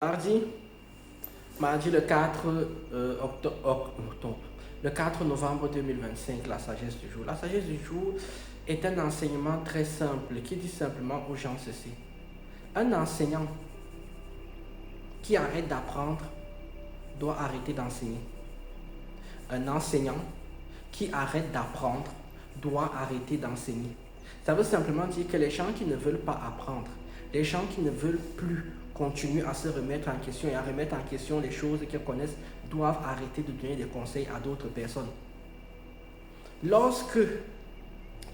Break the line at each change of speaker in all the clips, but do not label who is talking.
Mardi, mardi le 4, le 4 novembre 2025, la sagesse du jour. La sagesse du jour est un enseignement très simple qui dit simplement aux gens ceci. Un enseignant qui arrête d'apprendre doit arrêter d'enseigner. Un enseignant qui arrête d'apprendre doit arrêter d'enseigner. Ça veut simplement dire que les gens qui ne veulent pas apprendre, les gens qui ne veulent plus continuer à se remettre en question et à remettre en question les choses qu'ils connaissent, doivent arrêter de donner des conseils à d'autres personnes. Lorsque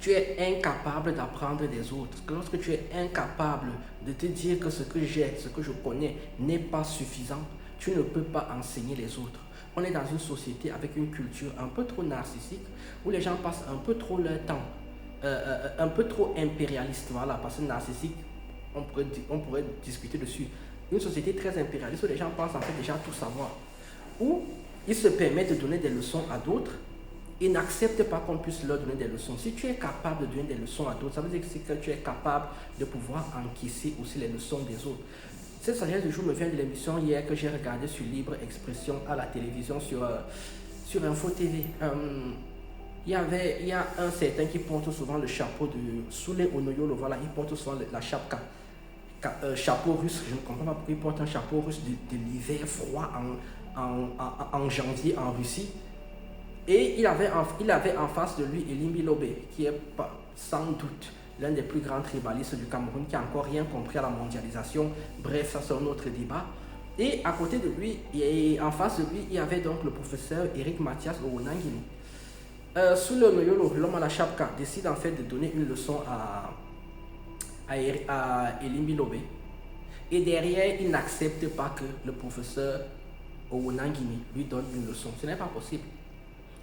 tu es incapable d'apprendre des autres, lorsque tu es incapable de te dire que ce que j'ai, ce que je connais n'est pas suffisant, tu ne peux pas enseigner les autres. On est dans une société avec une culture un peu trop narcissique où les gens passent un peu trop leur temps, un peu trop impérialiste, voilà, parce que narcissique, on pourrait discuter dessus. Une société très impérialiste où les gens pensent en fait déjà tout savoir, où ils se permettent de donner des leçons à d'autres et n'acceptent pas qu'on puisse leur donner des leçons. Si tu es capable de donner des leçons à d'autres, ça veut dire que tu es capable de pouvoir encaisser aussi les leçons des autres. Cette sagesse du jour me vient de l'émission hier que j'ai regardée sur Libre Expression à la télévision sur Info TV. Il y a un certain qui porte souvent le chapeau de Soule Onoyolo, voilà, il porte souvent la chapka. Chapeau russe, je ne comprends pas pourquoi il porte un chapeau russe de l'hiver froid en janvier en Russie. Et il avait en face de lui Elimbi Lobé, qui est sans doute l'un des plus grands tribalistes du Cameroun, qui n'a encore rien compris à la mondialisation. Bref, ça c'est un autre débat. Et à côté de lui, et en face de lui, il y avait donc le professeur Eric Mathias Owonangini. Sous le Noyolo, l'homme à la chapka décide en fait de donner une leçon à Elimbi Lobé. Et derrière, il n'accepte pas que le professeur Owonangini lui donne une leçon. Ce n'est pas possible.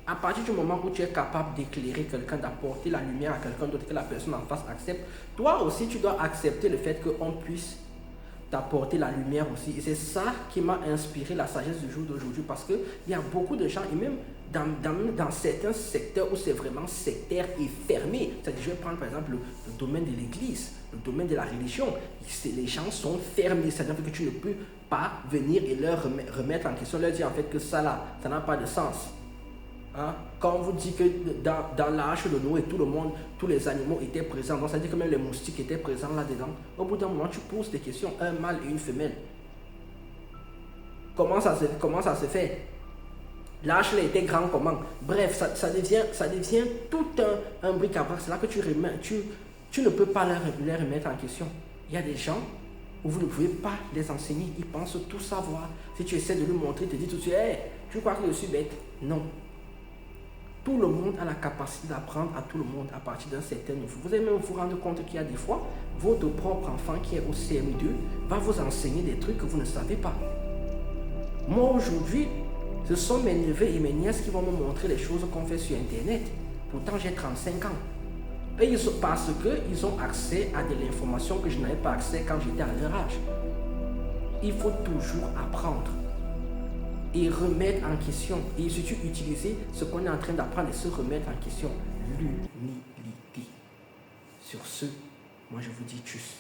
À partir du moment où tu es capable d'éclairer quelqu'un, d'apporter la lumière à quelqu'un d'autre, que la personne en face accepte, toi aussi tu dois accepter le fait qu'on puisse t'apporter la lumière aussi. Et c'est ça qui m'a inspiré la sagesse du jour d'aujourd'hui, parce qu'il y a beaucoup de gens, et même dans certains secteurs où c'est vraiment sectaire et fermé, c'est-à-dire je vais prendre par exemple le domaine de l'église, le domaine de la religion, les gens sont fermés, c'est-à-dire que tu ne peux pas venir et leur remettre en question, leur dire en fait que ça là, ça n'a pas de sens. Hein? Quand on vous dit que dans l'arche de Noé, tout le monde, tous les animaux étaient présents, donc ça veut dire que même les moustiques étaient présents là-dedans. Au bout d'un moment, tu poses des questions, un mâle et une femelle. Comment ça se fait? L'arche était grand comment? Bref, ça devient tout un bric-à-brac. C'est là que tu ne peux pas les remettre en question. Il y a des gens où vous ne pouvez pas les enseigner. Ils pensent tout savoir. Si tu essaies de lui montrer, il te dit tout de suite, hey, tu crois que je suis bête? Non. Tout le monde a la capacité d'apprendre à tout le monde à partir d'un certain niveau. Vous allez même vous rendre compte qu'il y a des fois, votre propre enfant qui est au CM2 va vous enseigner des trucs que vous ne savez pas. Moi aujourd'hui, ce sont mes neveux et mes nièces qui vont me montrer les choses qu'on fait sur Internet. Pourtant j'ai 35 ans. Et parce qu'ils ont accès à de l'information que je n'avais pas accès quand j'étais à leur âge. Il faut toujours apprendre et remettre en question, et surtout utiliser ce qu'on est en train d'apprendre et se remettre en question, l'humilité. Sur ce, moi je vous dis tchuss.